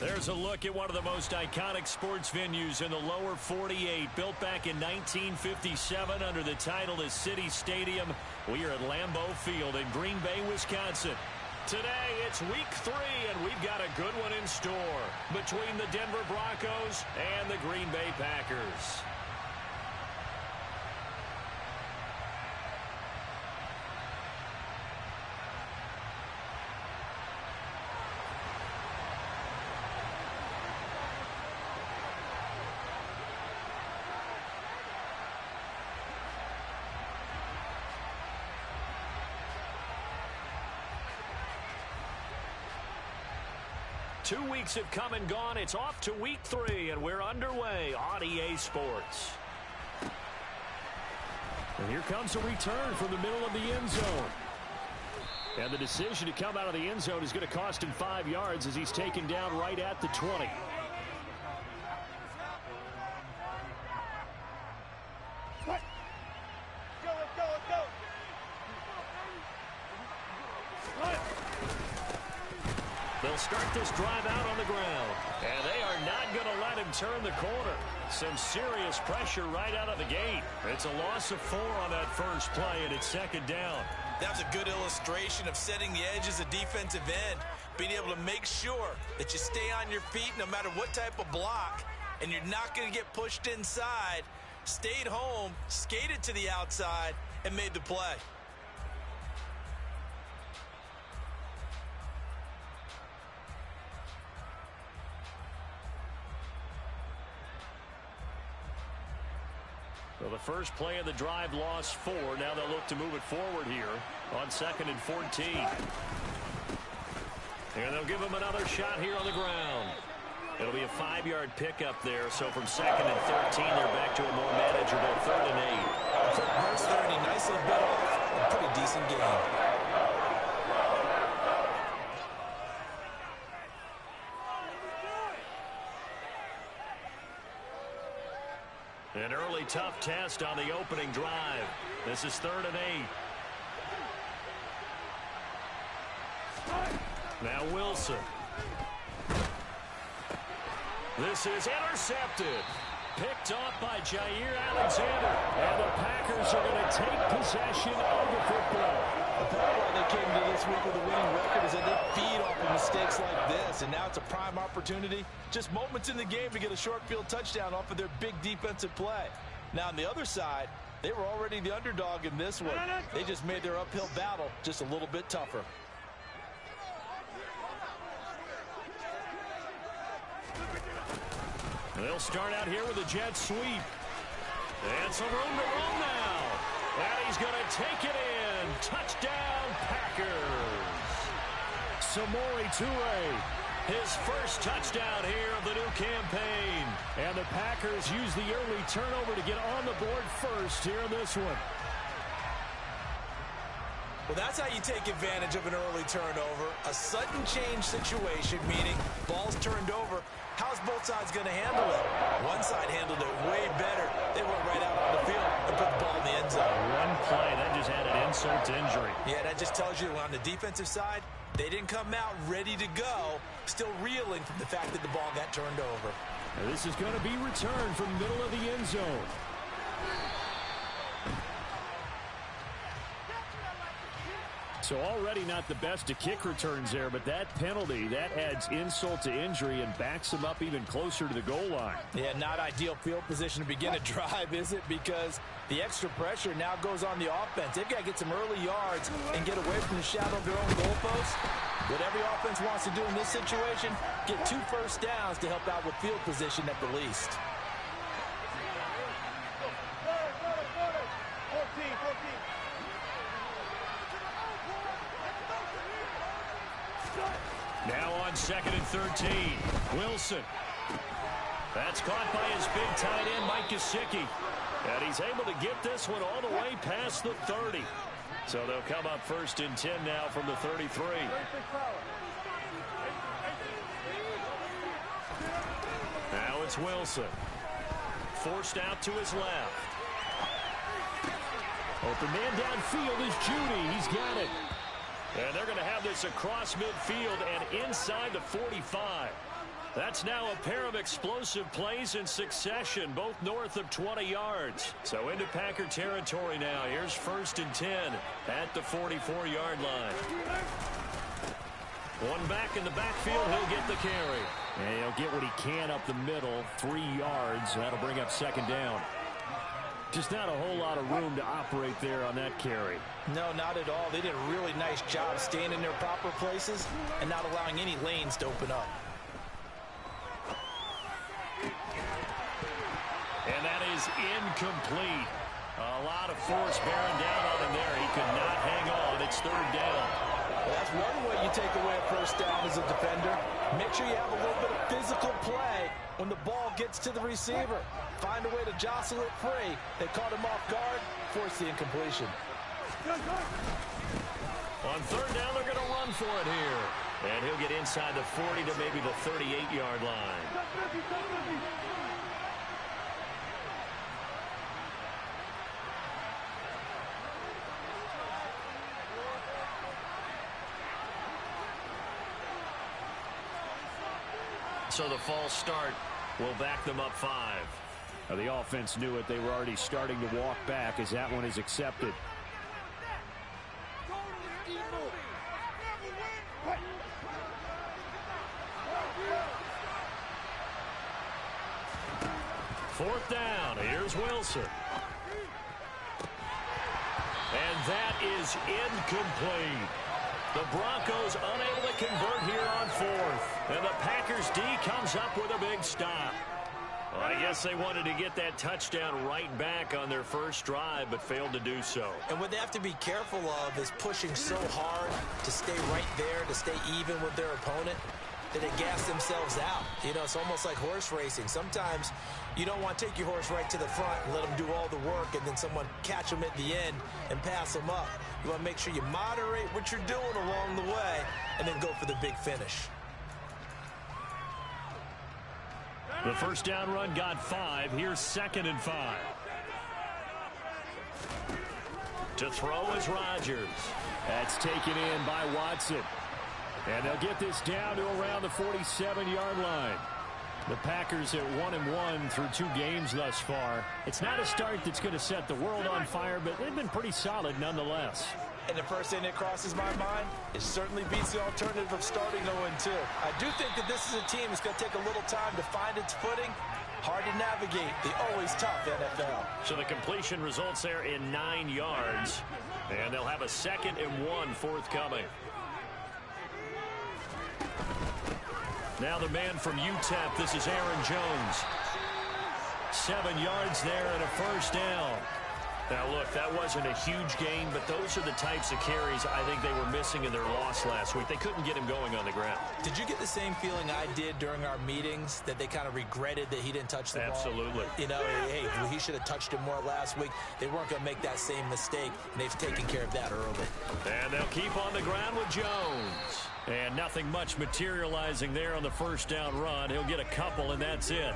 There's a look at one of the most iconic sports venues in the lower 48, built back in 1957 under the title of City Stadium. We are at Lambeau Field in Green Bay, Wisconsin. Today, it's week 3, and we've got a good one in store between the Denver Broncos and the Green Bay Packers. Two weeks have come and gone. It's off to week 3, and we're underway on EA Sports. And here comes a return from the middle of the end zone. And the decision to come out of the end zone is going to cost him 5 yards as he's taken down right at the 20. They'll start this drive out on the ground, and they are not going to let him turn the corner. Some serious pressure right out of the gate. It's a loss of 4 on that first play, and it's second down. That was a good illustration of setting the edge as a defensive end, being able to make sure that you stay on your feet no matter what type of block, and you're not going to get pushed inside. Stayed home, skated to the outside, and made the play. Well, the first play of the drive lost 4. Now they'll look to move it forward here on 2nd and 14. And they'll give him another shot here on the ground. It'll be a 5-yard pickup there. So from 2nd and 13, they're back to a more manageable 3rd and 8. First 30, nice little bit off. A pretty decent game. An early tough test on the opening drive. This is 3rd and 8. Now Wilson. This is intercepted. Picked off by Jair Alexander. And the Packers are going to take possession of the football. The part why they came to this week with a winning record is that they feed off of mistakes like this, and now it's a prime opportunity. Just moments in the game to get a short field touchdown off of their big defensive play. Now on the other side, they were already the underdog in this one. They just made their uphill battle just a little bit tougher. They'll start out here with a jet sweep. And some room to roll now. And he's going to take it in. Touchdown, Packers. Samori Toure, his first touchdown here of the new campaign. And the Packers use the early turnover to get on the board first here in this one. Well, that's how you take advantage of an early turnover. A sudden change situation, meaning ball's turned over. How's both sides going to handle it? One side handled it way better. They went right out on the field and put the ball in the end zone. One play, that just added insult to injury. Yeah, that just tells you on the defensive side, they didn't come out ready to go, still reeling from the fact that the ball got turned over. Now this is going to be returned from the middle of the end zone. So already not the best to kick returns there, but that penalty, that adds insult to injury and backs them up even closer to the goal line. Yeah, not ideal field position to begin a drive, is it? Because the extra pressure now goes on the offense. They've got to get some early yards and get away from the shadow of their own goalpost. What every offense wants to do in this situation, get 2 first downs to help out with field position at the least. Now on 2nd and 13, Wilson. That's caught by his big tight end, Mike Gesicki. And he's able to get this one all the way past the 30. So they'll come up 1st and 10 now from the 33. Now it's Wilson. Forced out to his left. Open man downfield is Judy. He's got it. And they're going to have this across midfield and inside the 45. That's now a pair of explosive plays in succession, both north of 20 yards. So into Packer territory now. Here's 1st and 10 at the 44-yard line. One back in the backfield. He'll get the carry. And he'll get what he can up the middle, 3 yards. That'll bring up 2nd down. Just not a whole lot of room to operate there on that carry. No, not at all. They did a really nice job staying in their proper places and not allowing any lanes to open up. And that is incomplete. A lot of force bearing down on him there. He could not hang on. It's 3rd down. Well, that's one way you take away a 1st down as a defender. Make sure you have a little bit of physical play when the ball gets to the receiver. Find a way to jostle it free. They caught him off guard, force the incompletion. On 3rd down, they're going to run for it here. And he'll get inside the 40 to maybe the 38-yard line. So the false start will back them up 5. Now the offense knew it. They were already starting to walk back as that one is accepted. Fourth down. Here's Wilson. And that is incomplete. The Broncos unable to convert here on 4th. And the Packers D comes up with a big stop. Well, I guess they wanted to get that touchdown right back on their first drive, but failed to do so. And what they have to be careful of is pushing so hard to stay right there, to stay even with their opponent, that they gas themselves out. You know, it's almost like horse racing. Sometimes you don't want to take your horse right to the front and let them do all the work, and then someone catch them at the end and pass them up. You want to make sure you moderate what you're doing along the way and then go for the big finish. The first down run got 5. Here's 2nd and 5. To throw is Rodgers. That's taken in by Watson. And they'll get this down to around the 47-yard line. The Packers at 1-1 through 2 games thus far. It's not a start that's going to set the world on fire, but they've been pretty solid nonetheless. And the first thing that crosses my mind, it certainly beats the alternative of starting 0-2. I do think that this is a team that's going to take a little time to find its footing. Hard to navigate the always tough NFL. So the completion results there in 9 yards. And they'll have a 2nd and 1 forthcoming. Now the man from UTEP, this is Aaron Jones. 7 yards there and a first down. Now, look, that wasn't a huge gain, but those are the types of carries I think they were missing in their loss last week. They couldn't get him going on the ground. Did you get the same feeling I did during our meetings, that they kind of regretted that he didn't touch the ball? Absolutely. You know, hey, he should have touched him more last week. They weren't going to make that same mistake, and they've taken care of that early. And they'll keep on the ground with Jones. And nothing much materializing there on the first down run. He'll get a couple, and that's it.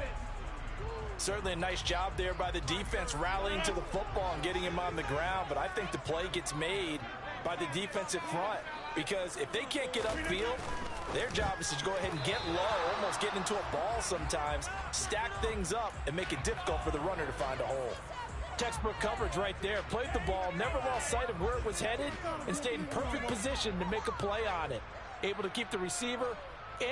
Certainly a nice job there by the defense rallying to the football and getting him on the ground, but I think the play gets made by the defensive front, because if they can't get upfield, their job is to go ahead and get low, almost get into a ball sometimes, stack things up, and make it difficult for the runner to find a hole. Textbook coverage right there. Played the ball, never lost sight of where it was headed, and stayed in perfect position to make a play on it. Able to keep the receiver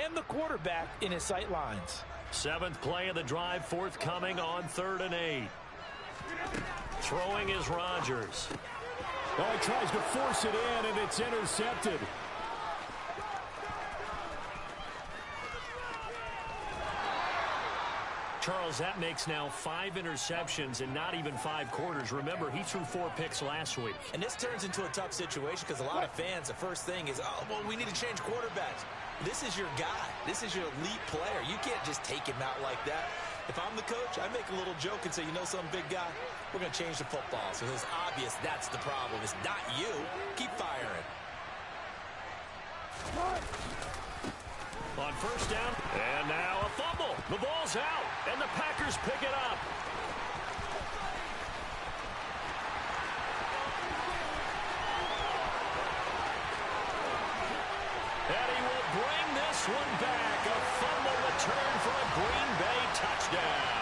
and the quarterback in his sight lines. 7th play of the drive, forthcoming on 3rd and 8. Throwing is Rodgers. Oh, he tries to force it in, and it's intercepted. Charles, that makes now 5 interceptions in not even 5 quarters. Remember, he threw 4 picks last week. And this turns into a tough situation because a lot of fans, the first thing is, oh, well, we need to change quarterbacks. This is your guy. This is your elite player. You can't just take him out like that. If I'm the coach, I make a little joke and say, you know something, big guy? We're going to change the football. So it's obvious that's the problem. It's not you. Keep firing. On first down, and now a fumble. The ball's out, and the Packers pick it up. And he will bring this one back. A fumble return for a Green Bay touchdown.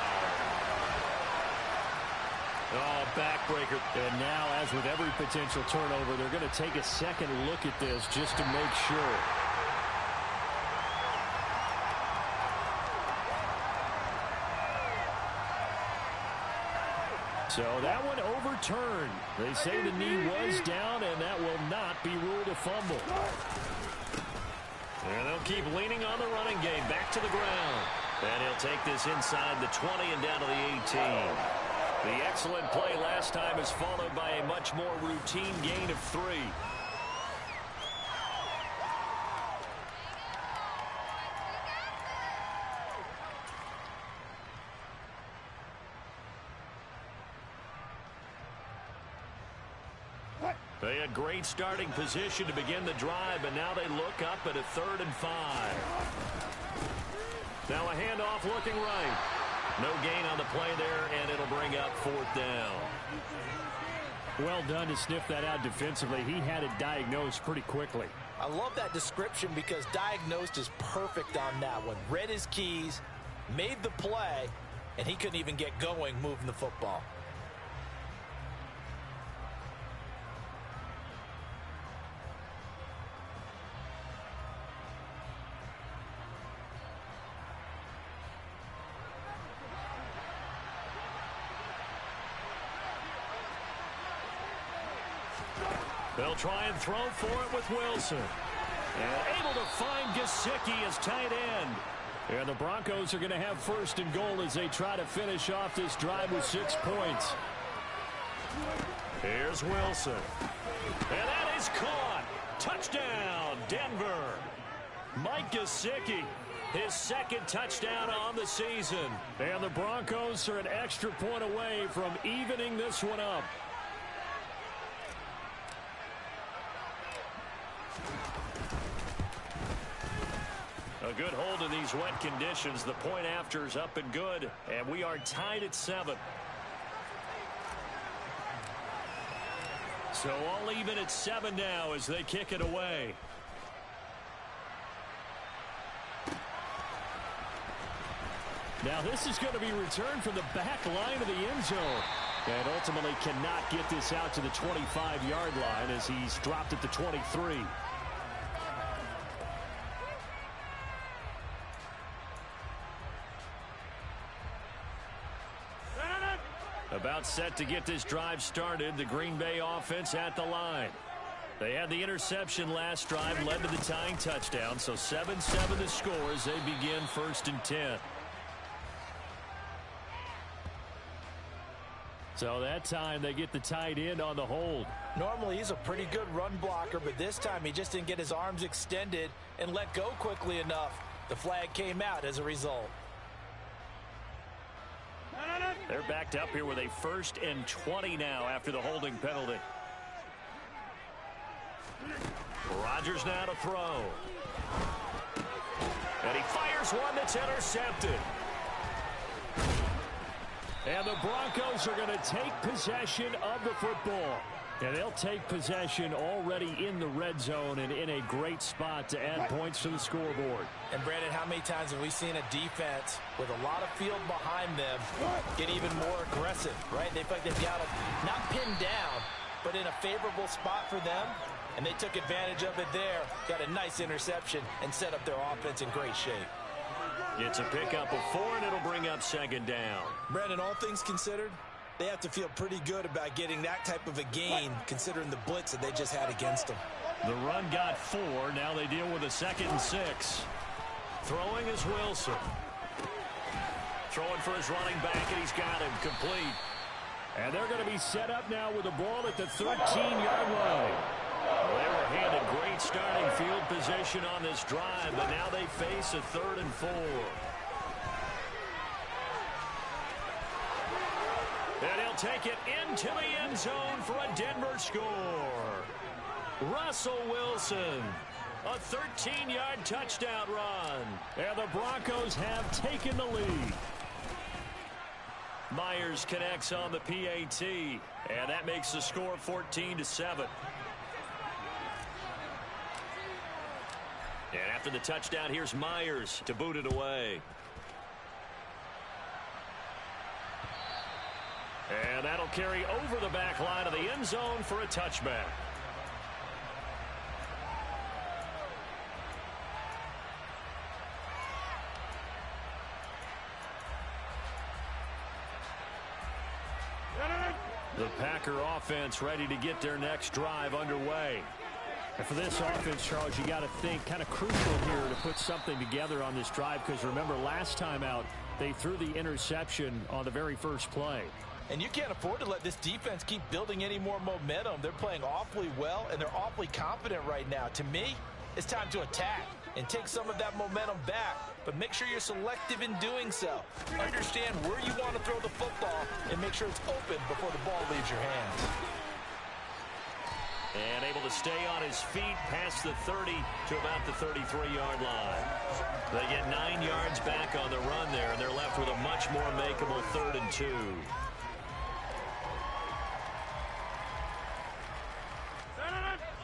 Oh, backbreaker. And now, as with every potential turnover, they're going to take a second look at this just to make sure. So that one overturned. They say the knee was down, and that will not be ruled a fumble. And they'll keep leaning on the running game. Back to the ground. And he'll take this inside the 20 and down to the 18. The excellent play last time is followed by a much more routine gain of 3. They had great starting position to begin the drive, and now they look up at a 3rd and 5. Now a handoff looking right. No gain on the play there, and it'll bring up 4th down. Well done to sniff that out defensively. He had it diagnosed pretty quickly. I love that description because diagnosed is perfect on that one. Read his keys, made the play, and he couldn't even get going moving the football. They'll try and throw for it with Wilson. And able to find Gesicki as tight end. And the Broncos are going to have 1st and goal as they try to finish off this drive with 6 points. Here's Wilson. And that is caught. Touchdown, Denver. Mike Gesicki, his 2nd touchdown on the season. And the Broncos are an extra point away from evening this one up. A good hold in these wet conditions. The point after is up and good, and we are tied at 7. So all even at 7 now as they kick it away. Now this is going to be returned from the back line of the end zone. And ultimately cannot get this out to the 25-yard line as he's dropped at the 23. About set to get this drive started. The Green Bay offense at the line. They had the interception last drive, led to the tying touchdown. So 7-7 the score as they begin 1st and 10. So that time they get the tight end on the hold. Normally he's a pretty good run blocker, but this time he just didn't get his arms extended and let go quickly enough. The flag came out as a result. They're backed up here with a 1st and 20 now after the holding penalty. Rodgers now to throw. And he fires one that's intercepted. And the Broncos are going to take possession of the football. And they'll take possession already in the red zone and in a great spot to add points to the scoreboard. And Brandon, how many times have we seen a defense with a lot of field behind them get even more aggressive, right? They feel like they've got them not pinned down, but in a favorable spot for them. And they took advantage of it there, got a nice interception, and set up their offense in great shape. It's a pickup of 4, and it'll bring up 2nd down. Brandon, all things considered, they have to feel pretty good about getting that type of a gain, considering the blitz that they just had against them. The run got 4. Now they deal with a 2nd and 6. Throwing is Wilson. Throwing for his running back, and he's got him complete. And they're going to be set up now with the ball at the 13-yard line. Well, they were handed great starting field position on this drive, but now they face a 3rd and 4. And he'll take it into the end zone for a Denver score. Russell Wilson, a 13-yard touchdown run. And the Broncos have taken the lead. Myers connects on the PAT, and that makes the score 14-7. And after the touchdown, here's Myers to boot it away. And that'll carry over the back line of the end zone for a touchback. The Packer offense ready to get their next drive underway. And for this offense, Charles, you got to think kind of crucial here to put something together on this drive, because remember last time out they threw the interception on the very first play. And you can't afford to let this defense keep building any more momentum. They're playing awfully well, and they're awfully confident right now. To me, it's time to attack and take some of that momentum back, but make sure you're selective in doing so. Understand where you want to throw the football and make sure it's open before the ball leaves your hands. And able to stay on his feet past the 30 to about the 33-yard line. They get 9 yards back on the run there, and they're left with a much more makeable 3rd and 2.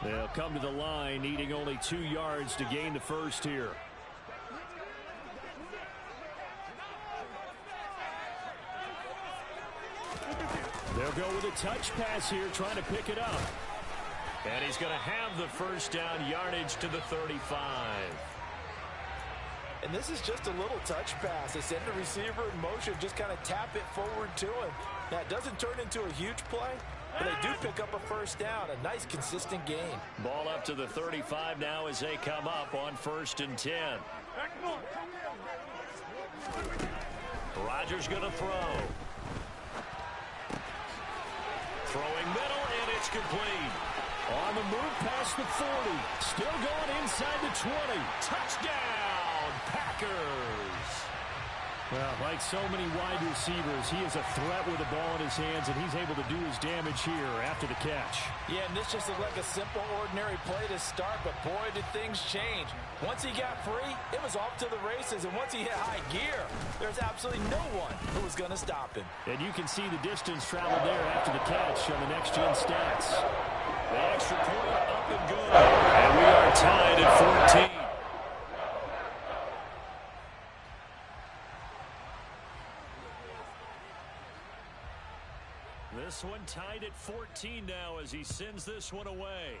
They'll come to the line, needing only 2 yards to gain the first here. They'll go with a touch pass here, trying to pick it up. And he's going to have the first down, yardage to the 35. And this is just a little touch pass. They send the receiver in motion, just kind of tap it forward to him. Now, it doesn't turn into a huge play, but they do pick up a first down. A nice, consistent gain. Ball up to the 35 now as they come up on 1st and 10. Rodgers going to throw. Throwing middle, and it's complete. On the move past the 40. Still going inside the 20. Touchdown, Packers. Well, like so many wide receivers, he is a threat with the ball in his hands, and he's able to do his damage here after the catch. Yeah, and this just looked like a simple, ordinary play to start, but boy, did things change. Once he got free, it was off to the races, and once he hit high gear, there's absolutely no one who was going to stop him. And you can see the distance traveled there after the catch on the next-gen stats. The extra point up and good. And we are tied at 14. This one tied at 14 now as he sends this one away.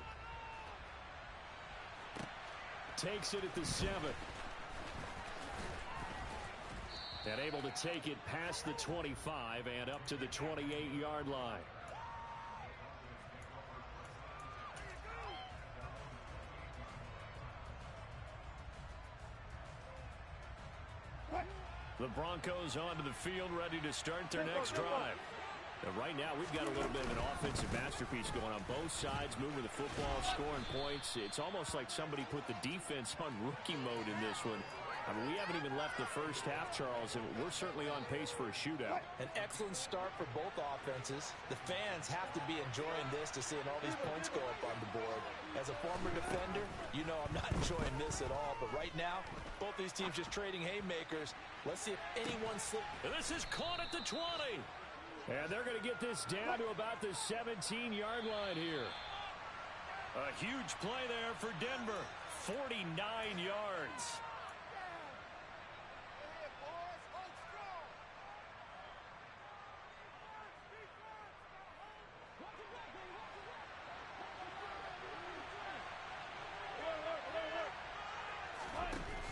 Takes it at the 7. And able to take it past the 25 and up to the 28-yard line. The Broncos onto the field, ready to start their next drive. And right now, we've got a little bit of an offensive masterpiece going on both sides, moving the football, scoring points. It's almost like somebody put the defense on rookie mode in this one. I mean, we haven't even left the first half, Charles, and we're certainly on pace for a shootout. An excellent start for both offenses. The fans have to be enjoying this to seeing all these points go up on the board. As a former defender, you know I'm not enjoying this at all. But right now, both these teams just trading haymakers. Let's see if anyone slips. And this is caught at the 20. And they're going to get this down to about the 17-yard line here. A huge play there for Denver. 49 yards.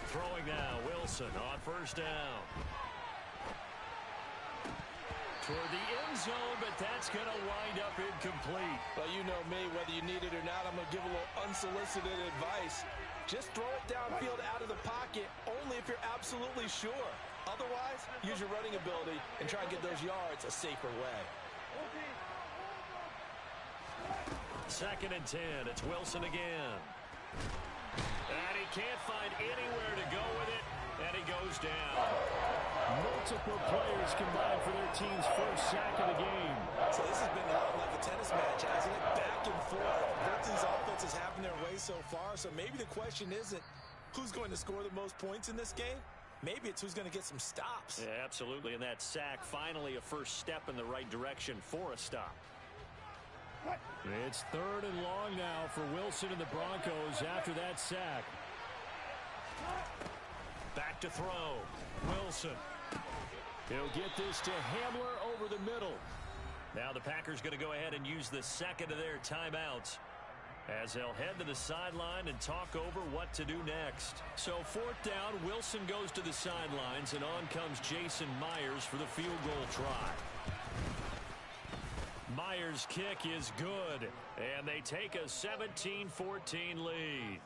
Throwing now, Wilson on 1st down. Toward the end zone, but that's going to wind up incomplete. Well, you know me, whether you need it or not, I'm going to give a little unsolicited advice. Just throw it downfield out of the pocket, only if you're absolutely sure. Otherwise, use your running ability and try and get those yards a safer way. 2nd and 10. It's Wilson again. And he can't find anywhere to go with it, and he goes down. Multiple players combined for their team's first sack of the game. So this has been a lot like a tennis match, hasn't it? Back and forth. Both these offenses having their way so far, so maybe the question isn't who's going to score the most points in this game. Maybe it's who's going to get some stops. Yeah, absolutely, and that sack finally a first step in the right direction for a stop. It's 3rd and long now for Wilson and the Broncos after that sack. Back to throw. Wilson. He'll get this to Hamler over the middle. Now the Packers going to go ahead and use the second of their timeouts as they'll head to the sideline and talk over what to do next. So fourth down, Wilson goes to the sidelines, and on comes Jason Myers for the field goal try. Myers' kick is good, and they take a 17-14 lead.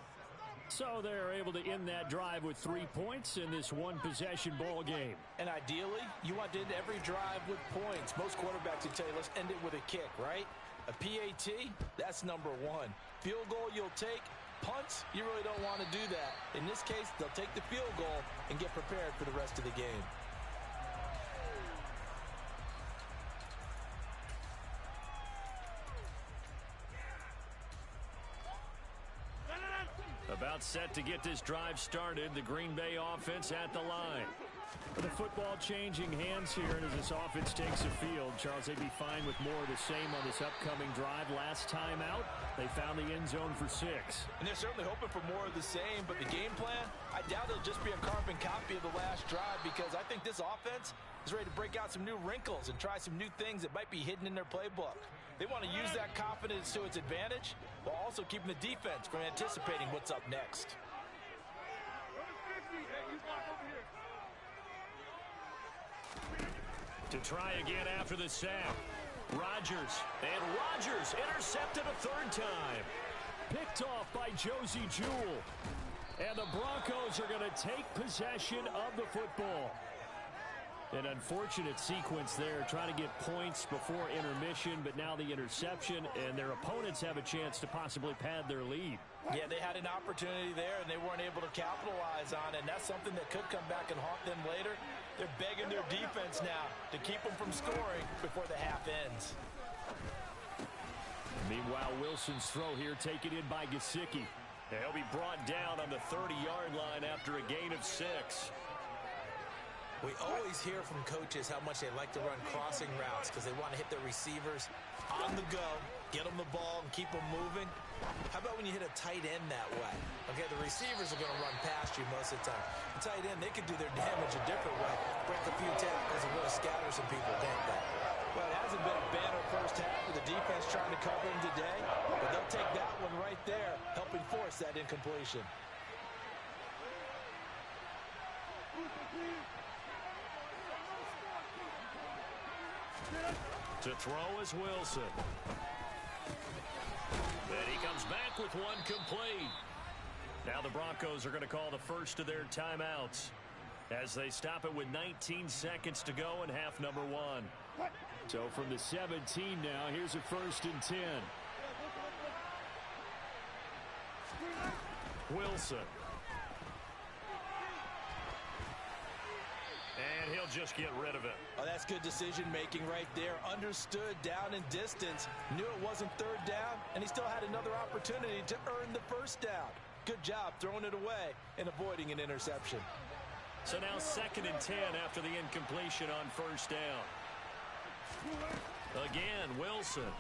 So they're able to end that drive with 3 points in this one-possession ball game. And ideally, you want to end every drive with points. Most quarterbacks would tell you, let's end it with a kick, right? A PAT, that's number one. Field goal you'll take. Punts, you really don't want to do that. In this case, they'll take the field goal and get prepared for the rest of the game. About set to get this drive started, the Green Bay offense at the line. The football changing hands here, and as this offense takes the field, Charles, they'd be fine with more of the same on this upcoming drive. Last time out, they found the end zone for 6. And they're certainly hoping for more of the same, but the game plan, I doubt it'll just be a carbon copy of the last drive, because I think this offense is ready to break out some new wrinkles and try some new things that might be hidden in their playbook. They want to use that confidence to its advantage while also keeping the defense from anticipating what's up next. To try again after the sack. Rodgers. And Rodgers intercepted a third time. Picked off by Josie Jewell. And the Broncos are going to take possession of the football. An unfortunate sequence there, trying to get points before intermission, but now the interception, and their opponents have a chance to possibly pad their lead. Yeah, they had an opportunity there, and they weren't able to capitalize on it, and that's something that could come back and haunt them later. They're begging their defense now to keep them from scoring before the half ends. Meanwhile, Wilson's throw here taken in by Gesicki. He'll be brought down on the 30-yard line after a gain of 6. We always hear from coaches how much they like to run crossing routes because they want to hit their receivers on the go, get them the ball, and keep them moving. How about when you hit a tight end that way? Okay, the receivers are going to run past you most of the time. The tight end, they could do their damage a different way, break a few tackles and really scatter some people, can't they? Well, it hasn't been a banner first half with the defense trying to cover him today, but they'll take that one right there, helping force that incompletion. To throw is Wilson. And he comes back with one complete. Now the Broncos are going to call the first of their timeouts as they stop it with 19 seconds to go in half number 1. So from the 17 now, here's a 1st and 10. Wilson. And he'll just get rid of it. Oh, that's good decision-making right there. Understood down in distance. Knew it wasn't third down, and he still had another opportunity to earn the first down. Good job throwing it away and avoiding an interception. So now 2nd and 10 after the incompletion on first down. Again, Wilson.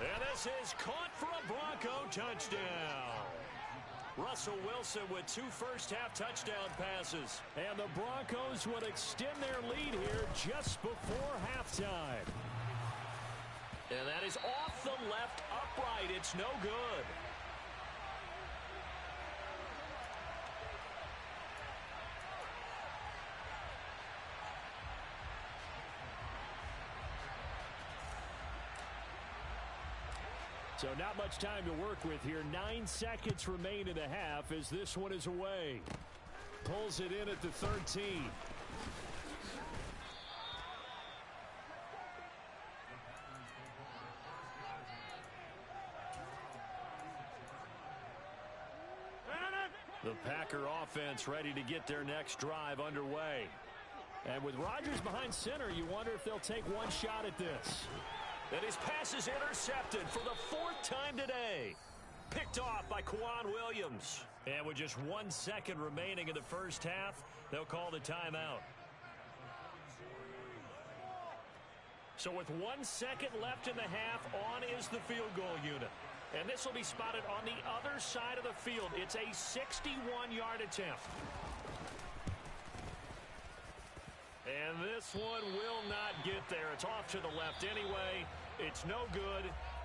And this is caught for a Bronco touchdown. Russell Wilson with 2 first-half touchdown passes. And the Broncos would extend their lead here just before halftime. And that is off the left upright. It's no good. So not much time to work with here. 9 seconds remain in the half as this one is away. Pulls it in at the 13. The Packer offense ready to get their next drive underway. And with Rodgers behind center, you wonder if they'll take one shot at this. And his pass is intercepted for the 4th time today. Picked off by Quan Williams. And with just 1 second remaining in the first half, they'll call the timeout. So with 1 second left in the half, on is the field goal unit. And this will be spotted on the other side of the field. It's a 61-yard attempt. And this one will not get there. It's off to the left anyway. It's no good.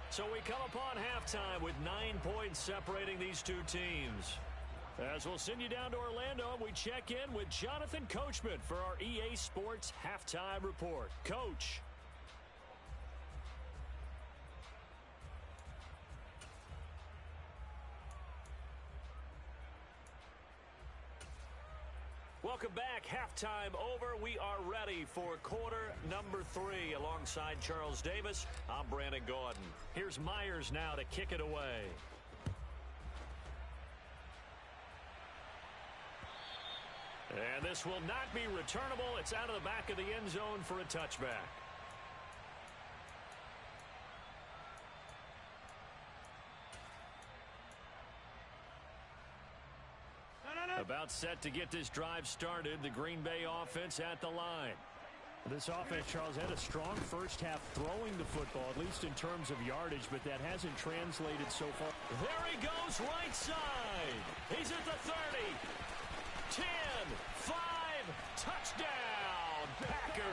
So we come upon halftime with 9 points separating these two teams. As we'll send you down to Orlando, we check in with Jonathan Coachman for our EA Sports Halftime Report. Coach. Welcome back. Halftime over. We are ready for quarter number 3. Alongside Charles Davis, I'm Brandon Gaudin. Here's Myers now to kick it away. And this will not be returnable. It's out of the back of the end zone for a touchback. About set to get this drive started. The Green Bay offense at the line. This offense, Charles, had a strong first half throwing the football, at least in terms of yardage, but that hasn't translated so far. There he goes, right side. He's at the 30. 10, 5, touchdown, Packers.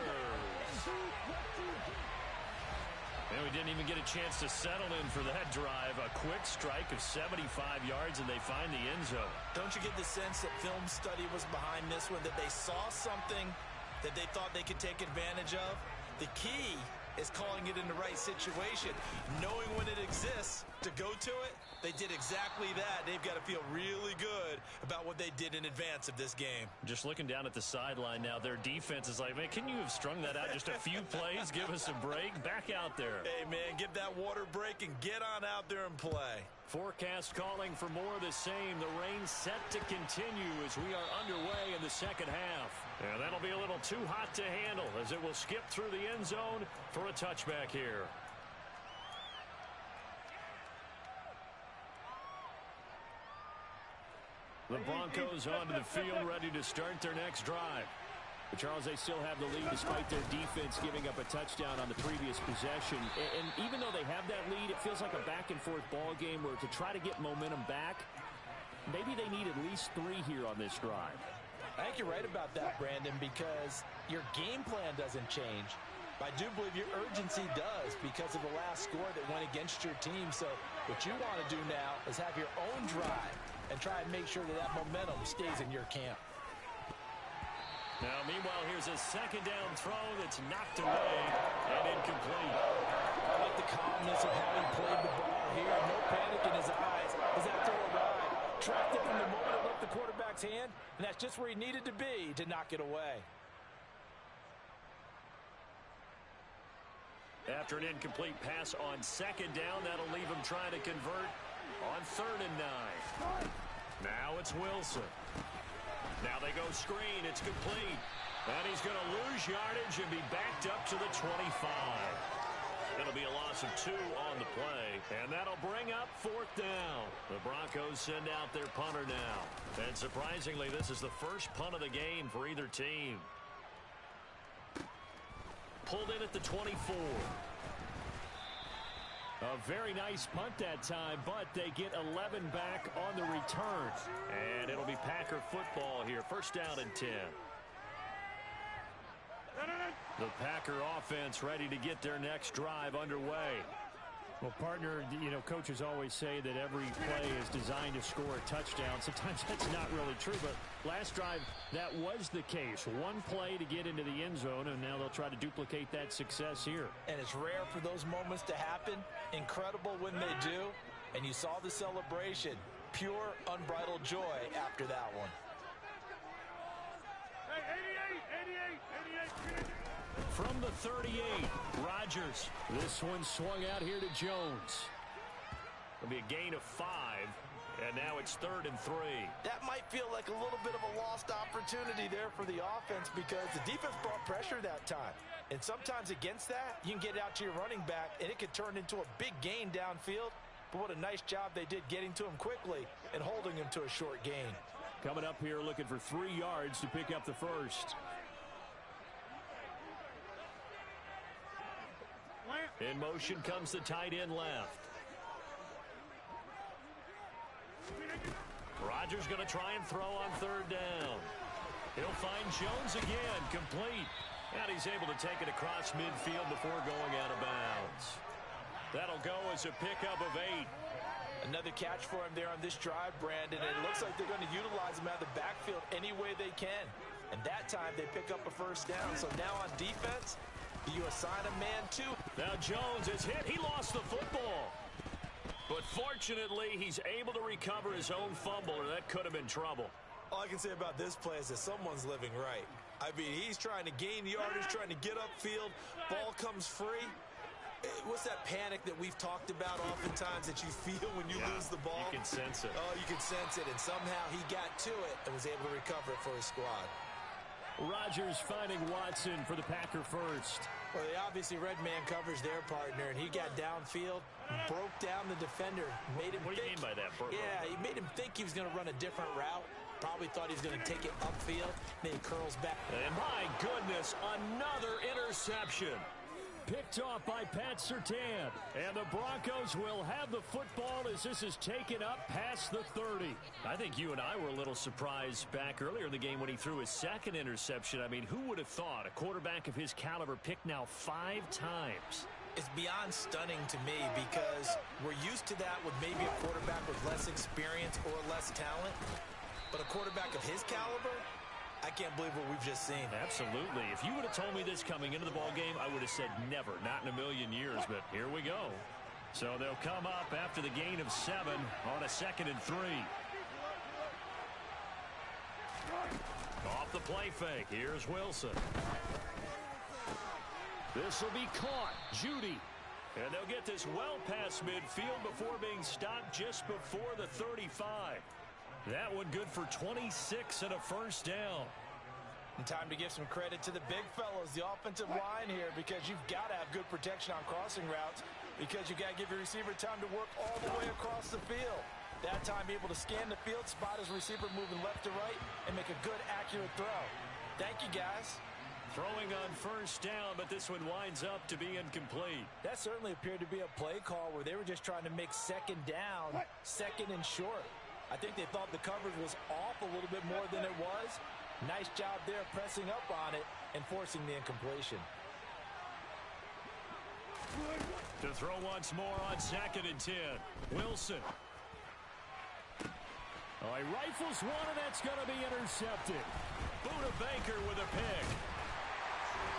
And we didn't even get a chance to settle in for that drive. A quick strike of 75 yards, and they find the end zone. Don't you get the sense that film study was behind this one, that they saw something that they thought they could take advantage of? The key is calling it in the right situation, knowing when it exists to go to it. They did exactly that. They've got to feel really good about what they did in advance of this game. Just looking down at the sideline now, their defense is like, man, can you have strung that out just a few plays? Give us a break. Back out there. Hey, man, give that water break and get on out there and play. Forecast calling for more of the same. The rain set to continue as we are underway in the second half. And that'll be a little too hot to handle as it will skip through the end zone for a touchback here. The Broncos onto the field, ready to start their next drive. But Charles, they still have the lead despite their defense giving up a touchdown on the previous possession. And even though they have that lead, it feels like a back-and-forth ball game where to try to get momentum back, maybe they need at least 3 here on this drive. I think you're right about that, Brandon, because your game plan doesn't change. But I do believe your urgency does because of the last score that went against your team. So what you want to do now is have your own drive and try and make sure that that momentum stays in your camp. Now, meanwhile, here's a second down throw that's knocked away and incomplete. I like the calmness of how he played the ball here. No panic in his eyes as that throw arrived. Tracked it from the moment it left the quarterback's hand, and that's just where he needed to be to knock it away. After an incomplete pass on second down, that'll leave him trying to convert on 3rd and 9. Now it's Wilson. Now they go screen. It's complete. And he's going to lose yardage and be backed up to the 25. It'll be a loss of 2 on the play. And that'll bring up 4th down. The Broncos send out their punter now. And surprisingly, this is the first punt of the game for either team. Pulled in at the 24. A very nice punt that time, but they get 11 back on the return. And it'll be Packer football here. 1st down and 10. The Packer offense ready to get their next drive underway. Well, partner, you know, coaches always say that every play is designed to score a touchdown. Sometimes that's not really true, but last drive, that was the case. One play to get into the end zone, and now they'll try to duplicate that success here. And it's rare for those moments to happen. Incredible when they do. And you saw the celebration. Pure, unbridled joy after that one. From the 38, Rodgers. This one swung out here to Jones. It'll be a gain of 5, and now it's 3rd and 3. That might feel like a little bit of a lost opportunity there for the offense because the defense brought pressure that time. And sometimes against that, you can get out to your running back, and it could turn into a big gain downfield. But what a nice job they did getting to him quickly and holding him to a short gain. Coming up here looking for 3 yards to pick up the first. In motion comes the tight end left. Rodgers going to try and throw on third down. He'll find Jones again, complete. And he's able to take it across midfield before going out of bounds. That'll go as a pickup of 8. Another catch for him there on this drive, Brandon. And it looks like they're going to utilize him out of the backfield any way they can. And that time they pick up a first down. So now on defense, you assign a man 2. Now Jones is hit. He lost the football. But fortunately, he's able to recover his own fumble, or that could have been trouble. All I can say about this play is that someone's living right. I mean, he's trying to gain yardage, trying to get upfield. Ball comes free. What's that panic that we've talked about oftentimes that you feel when you lose the ball? You can sense it. Oh, you can sense it. And somehow he got to it and was able to recover it for his squad. Rodgers finding Watson for the Packer first. Well, they obviously red man covers their partner, and he got downfield, broke down the defender, made him What do you mean by that, Bert? Yeah, he made him think he was going to run a different route. Probably thought he was going to take it upfield. Then he curls back. And my goodness, another interception. Picked off by Pat Surtain. And the Broncos will have the football as this is taken up past the 30. I think you and I were a little surprised back earlier in the game when he threw his second interception. I mean, who would have thought a quarterback of his caliber picked now 5 times? It's beyond stunning to me because we're used to that with maybe a quarterback with less experience or less talent. But a quarterback of his caliber, I can't believe what we've just seen. Absolutely. If you would have told me this coming into the ball game, I would have said never, not in a million years. But here we go. So they'll come up after the gain of 7 on a 2nd and 3. Off the play fake. Here's Wilson. This will be caught. Judy. And they'll get this well past midfield before being stopped just before the 35. That one good for 26 and a first down. And time to give some credit to the big fellows, the offensive line here, because you've got to have good protection on crossing routes because you've got to give your receiver time to work all the way across the field. That time, be able to scan the field, spot his receiver moving left to right, and make a good, accurate throw. Thank you, guys. Throwing on first down, but this one winds up to be incomplete. That certainly appeared to be a play call where they were just trying to make second down, second and short. I think they thought the coverage was off a little bit more than it was. Nice job there pressing up on it and forcing the incompletion. To throw once more on 2nd and 10. Wilson. Oh, he rifles one, and that's going to be intercepted. Buda Baker with a pick.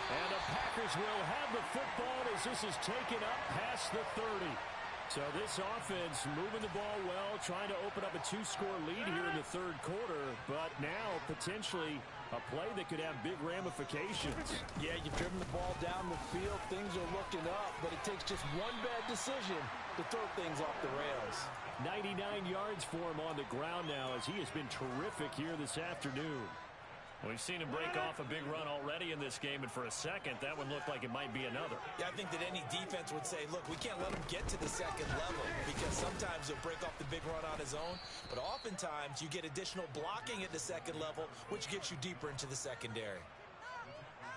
And the Packers will have the football as this is taken up past the 30. So this offense moving the ball well, trying to open up a 2-score lead here in the 3rd quarter, but now potentially a play that could have big ramifications. Yeah, you've driven the ball down the field. Things are looking up, but it takes just one bad decision to throw things off the rails. 99 yards for him on the ground now as he has been terrific here this afternoon. We've seen him break off a big run already in this game, and for a second, that one looked like it might be another. Yeah, I think that any defense would say, look, we can't let him get to the 2nd level because sometimes he'll break off the big run on his own, but oftentimes you get additional blocking at the 2nd level, which gets you deeper into the secondary.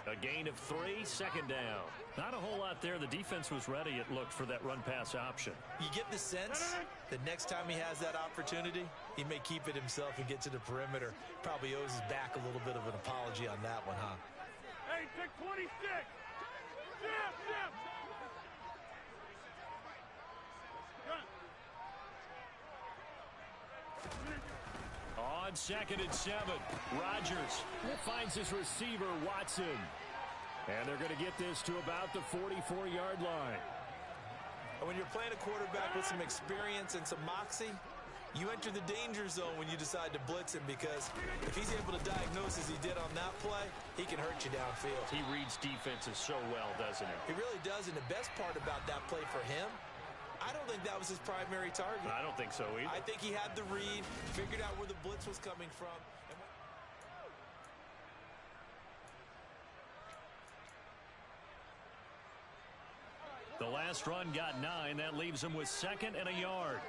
A gain of 3, 2nd down. Not a whole lot there. The defense was ready, it looked, for that run-pass option. You get the sense that next time he has that opportunity, he may keep it himself and get to the perimeter. Probably owes his back a little bit of an apology on that one, huh? Hey, pick 26! Jim! On 2nd and 7, Rodgers finds his receiver, Watson. And they're going to get this to about the 44-yard line. When you're playing a quarterback with some experience and some moxie, you enter the danger zone when you decide to blitz him because if he's able to diagnose as he did on that play, he can hurt you downfield. He reads defenses so well, doesn't he? He really does, and the best part about that play for him, I don't think that was his primary target. I don't think so either. I think he had the read, figured out where the blitz was coming from. The last run got 9. That leaves him with 2nd and a yard.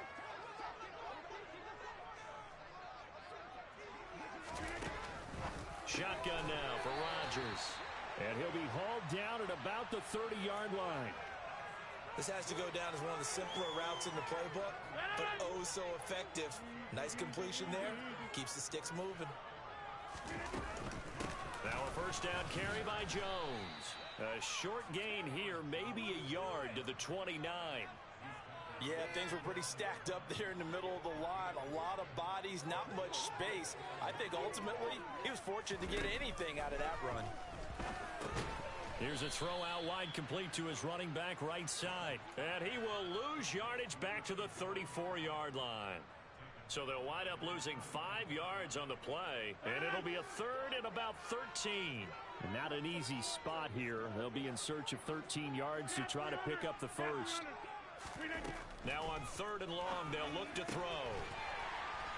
Shotgun now for Rodgers. And he'll be hauled down at about the 30-yard line. This has to go down as one of the simpler routes in the playbook, but oh so effective. Nice completion there. Keeps the sticks moving. Now a first down carry by Jones. A short gain here, maybe a yard to the 29. Yeah, things were pretty stacked up there in the middle of the line. A lot of bodies, not much space. I think ultimately he was fortunate to get anything out of that run. Here's a throw out wide, complete to his running back right side. And he will lose yardage back to the 34-yard line. So they'll wind up losing 5 yards on the play, and it'll be a third and about 13. And not an easy spot here. They'll be in search of 13 yards to try to pick up the first. Now on 3rd and long, they'll look to throw.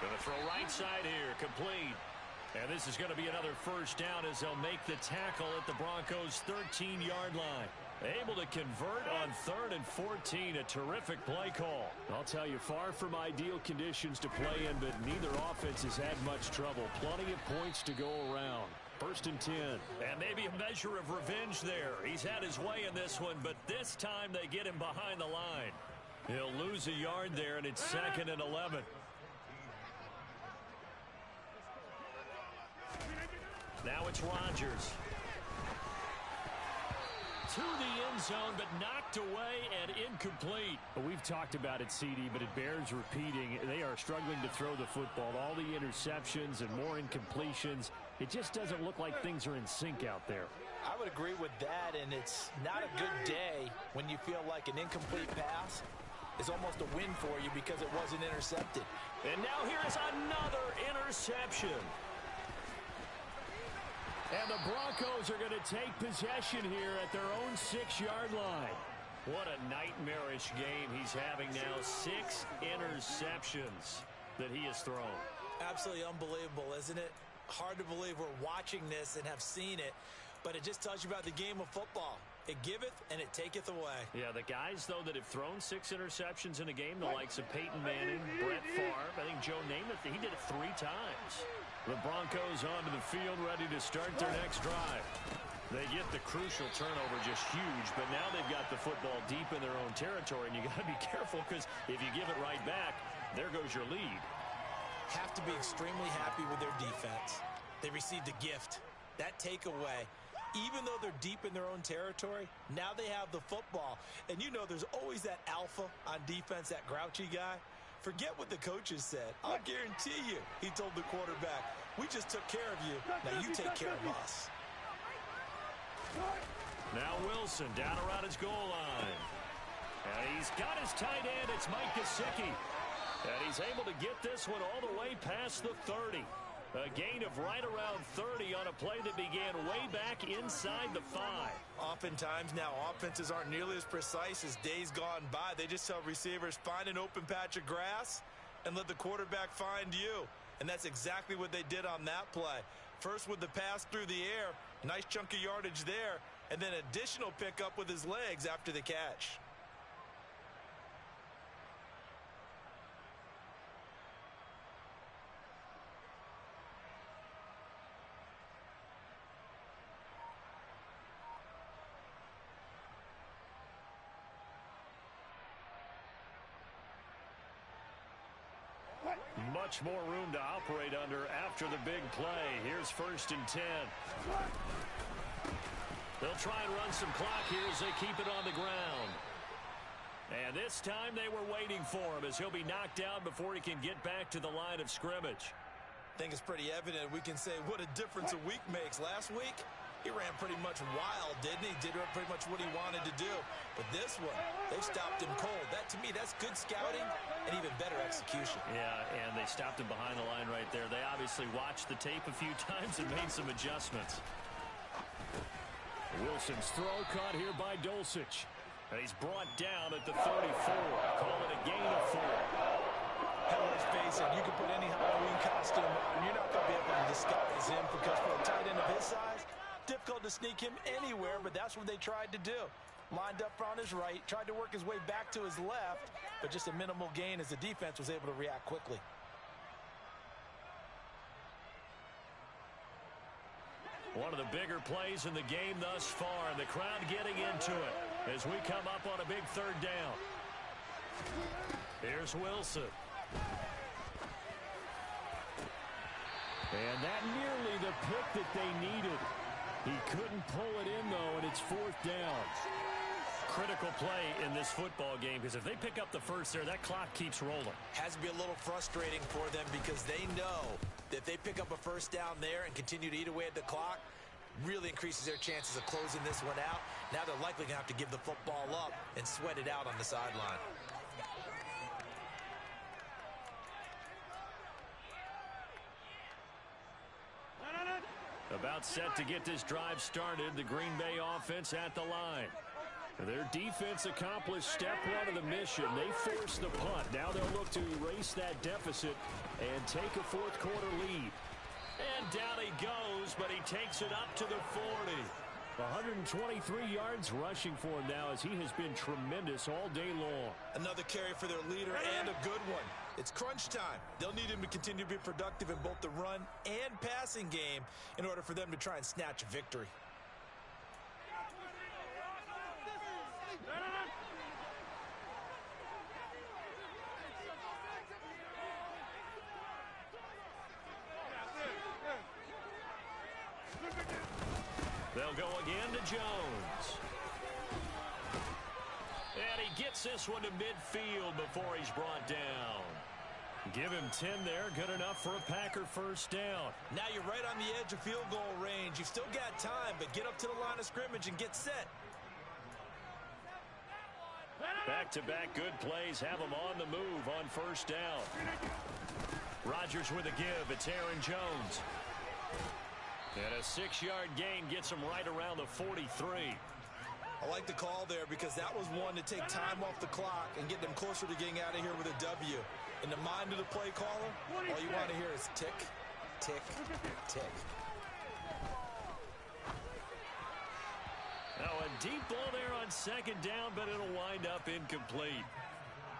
Going to throw right side here, complete. And this is going to be another first down as they'll make the tackle at the Broncos' 13-yard line. Able to convert on 3rd and 14. A terrific play call. I'll tell you, far from ideal conditions to play in, but neither offense has had much trouble. Plenty of points to go around. 1st and 10. And maybe a measure of revenge there. He's had his way in this one, but this time they get him behind the line. He'll lose a yard there, and it's 2nd and 11. Now it's Rodgers. To the end zone, but knocked away and incomplete. Well, we've talked about it, CD, but it bears repeating. They are struggling to throw the football. All the interceptions and more incompletions. It just doesn't look like things are in sync out there. I would agree with that, and it's not a good day when you feel like an incomplete pass is almost a win for you because it wasn't intercepted. And now here is another interception. And the Broncos are going to take possession here at their own 6-yard line. What a nightmarish game he's having now. 6 interceptions that he has thrown. Absolutely unbelievable, isn't it? Hard to believe we're watching this and have seen it, but it just tells you about the game of football. It giveth and it taketh away. Yeah, the guys, though, that have thrown 6 interceptions in a game, the likes of Peyton Manning, Brett Favre, I think Joe Namath, he did it 3 times. The Broncos onto the field, ready to start their next drive. They get the crucial turnover, just huge, but now they've got the football deep in their own territory, and you got to be careful because if you give it right back, there goes your lead. Have to be extremely happy with their defense. They received a gift. That takeaway, even though they're deep in their own territory, now they have the football. And you know there's always that alpha on defense, that grouchy guy. Forget what the coaches said. I'll guarantee you, he told the quarterback, we just took care of you. Now you take care of us. Now Wilson down around his goal line. And he's got his tight end. It's Mike Gesicki. And he's able to get this one all the way past the 30. A gain of right around 30 on a play that began way back inside the 5. Oftentimes now offenses aren't nearly as precise as days gone by. They just tell receivers, find an open patch of grass and let the quarterback find you. And that's exactly what they did on that play. First with the pass through the air, nice chunk of yardage there, and then additional pickup with his legs after the catch. Much more room to operate under after the big play. Here's 1st and 10. They'll try and run some clock here as they keep it on the ground. And this time they were waiting for him as he'll be knocked down before he can get back to the line of scrimmage. I think it's pretty evident. We can say what a difference a week makes. Last week, he ran pretty much wild, didn't he? Did pretty much what he wanted to do. But this one, they stopped him cold. That, to me, that's good scouting and even better execution. Yeah, and they stopped him behind the line right there. They obviously watched the tape a few times and made some adjustments. Wilson's throw caught here by Dulcich. And he's brought down at the 34. Call it a gain of 4. Hell, let's face it, you can put any Halloween costume on, and you're not going to be able to disguise him because for a tight end of his size, difficult to sneak him anywhere, but that's what they tried to do. Lined up on his right, tried to work his way back to his left, but just a minimal gain as the defense was able to react quickly. One of the bigger plays in the game thus far, and the crowd getting into it. as we come up on a big third down. Here's Wilson. And that nearly the pick that they needed. He couldn't pull it in, though, and it's fourth down. Critical play in this football game, because if they pick up the first there, that clock keeps rolling. Has to be a little frustrating for them because they know that if they pick up a first down there and continue to eat away at the clock, really increases their chances of closing this one out. Now they're likely going to have to give the football up and sweat it out on the sideline. About set to get this drive started, the Green Bay offense at the line. Their defense accomplished step one of the mission. They forced the punt. Now they'll look to erase that deficit and take a fourth quarter lead. And down he goes, but he takes it up to the 40. 123 yards rushing for him now, as he has been tremendous all day long. Another carry for their leader, and a good one. It's crunch time. They'll need him to continue to be productive in both the run and passing game in order for them to try and snatch a victory. They'll go again to Jones. And he gets this one to midfield before he's brought down. Give him 10 there. Good enough for a Packer first down. Now you're right on the edge of field goal range. You've still got time, but get up to the line of scrimmage and get set. Back-to-back good plays have him on the move on first down. Rodgers with a give. It's Aaron Jones. And a 6-yard gain gets him right around the 43. I like the call there because that was one to take time off the clock and get them closer to getting out of here with a W. In the mind of the play caller, all you want to hear is tick, tick, tick. Now a deep ball there on second down, but it'll wind up incomplete.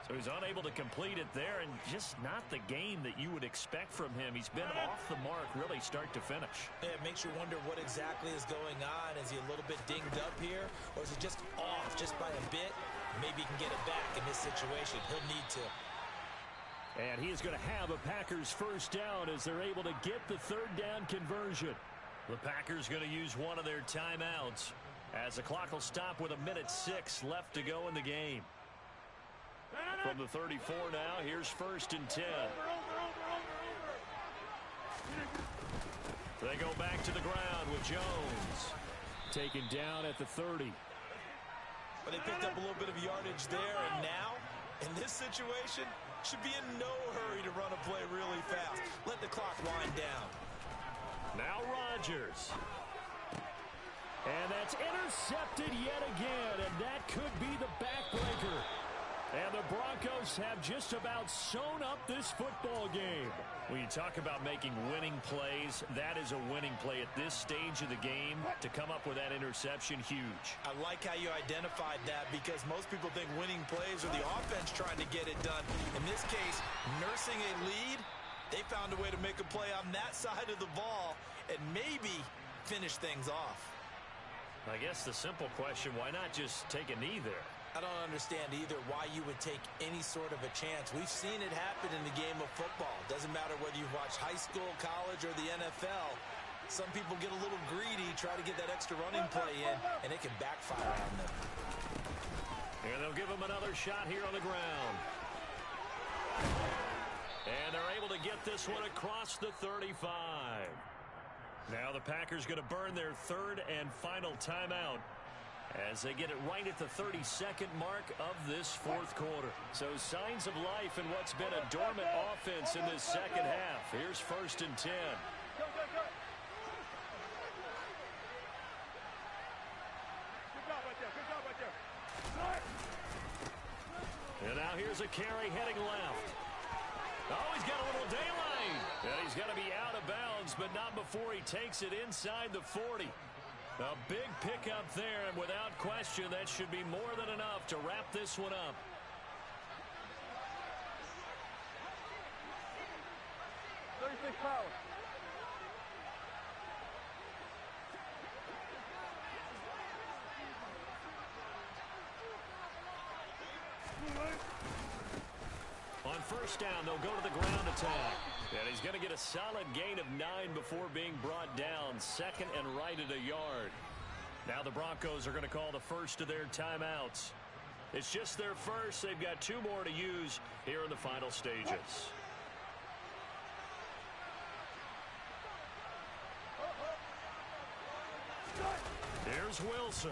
So he's unable to complete it there, and just not the game that you would expect from him. He's been off the mark really start to finish. Yeah, it makes you wonder what exactly is going on. Is he a little bit dinged up here, or is he just off just by a bit? Maybe he can get it back in this situation. He'll need to. And he is going to have a Packers first down as they're able to get the third down conversion. The Packers going to use one of their timeouts as the clock will stop with 1:06 left to go in the game. From the 34 now, here's 1st and 10. They go back to the ground with Jones. Taken down at the 30. But they picked up a little bit of yardage there, and now, in this situation, should be in no hurry to run a play really fast. Let the clock wind down. Now Rodgers. And that's intercepted yet again, and that could be the backbreaker. And the Broncos have just about sewn up this football game. When you talk about making winning plays, that is a winning play at this stage of the game. To come up with that interception, huge. I like how you identified that because most people think winning plays are the offense trying to get it done. In this case, nursing a lead, they found a way to make a play on that side of the ball and maybe finish things off. I guess the simple question, why not just take a knee there? I don't understand either why you would take any sort of a chance. We've seen it happen in the game of football. Doesn't matter whether you watch high school, college, or the NFL. Some people get a little greedy, try to get that extra running play in, and it can backfire on them. And they'll give him another shot here on the ground. And they're able to get this one across the 35. Now the Packers going to burn their third and final timeout as they get it right at the 32nd mark of this fourth quarter. So signs of life in what's been a dormant offense in this second half. Here's 1st and 10. And now here's a carry heading left. Oh, he's got a little daylight. And he's going to be out of bounds, but not before he takes it inside the 40. A big pickup there, and without question, that should be more than enough to wrap this one up. first down. They'll go to the ground attack. And he's going to get a solid gain of 9 before being brought down. Second and right at a yard. Now the Broncos are going to call the first of their timeouts. It's just their first. They've got 2 more to use here in the final stages. Here's Wilson.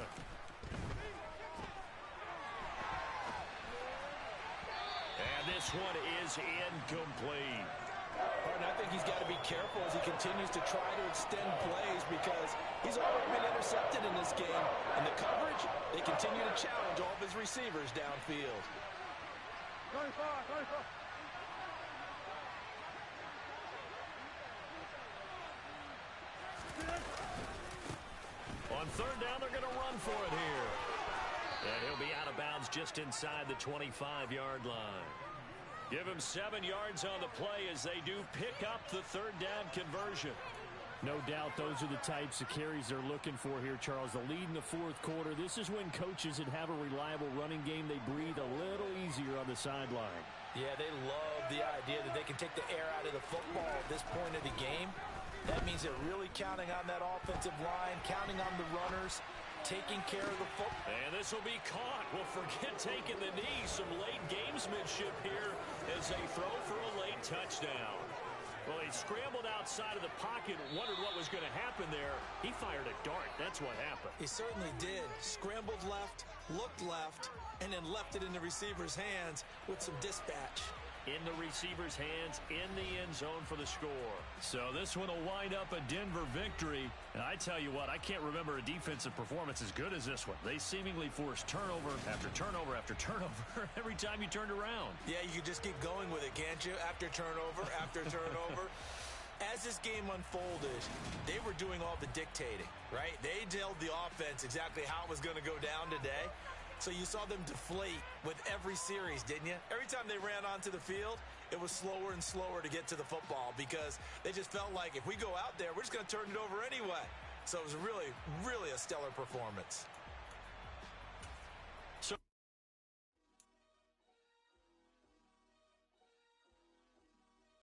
And this one is incomplete. Pardon, I think he's got to be careful as he continues to try to extend plays because he's already been intercepted in this game. And the coverage, they continue to challenge all of his receivers downfield. On third down, they're going to run for it here. And he'll be out of bounds just inside the 25-yard line. Give him 7 yards on the play as they do pick up the third down conversion. No doubt those are the types of carries they're looking for here, Charles. The lead in the fourth quarter. This is when coaches that have a reliable running game, they breathe a little easier on the sideline. Yeah, they love the idea that they can take the air out of the football at this point of the game. That means they're really counting on that offensive line, counting on the runners, taking care of the football. And this will be caught. Well, forget taking the knee. Some late gamesmanship here as they throw for a late touchdown. Well, he scrambled outside of the pocket, wondered what was going to happen there. He fired a dart. That's what happened. He certainly did. Scrambled left, looked left, and then left it in the receiver's hands with some dispatch. In the receiver's hands, in the end zone for the score. So this one will wind up a Denver victory. And I tell you what, I can't remember a defensive performance as good as this one. They seemingly forced turnover after turnover after turnover every time you turned around. Yeah, you could just keep going with it, can't you? After turnover, after turnover. As this game unfolded, they were doing all the dictating, right? They told the offense exactly how it was going to go down today. So you saw them deflate with every series, didn't you? Every time they ran onto the field, it was slower and slower to get to the football because they just felt like if we go out there, we're just going to turn it over anyway. So it was really, really a stellar performance.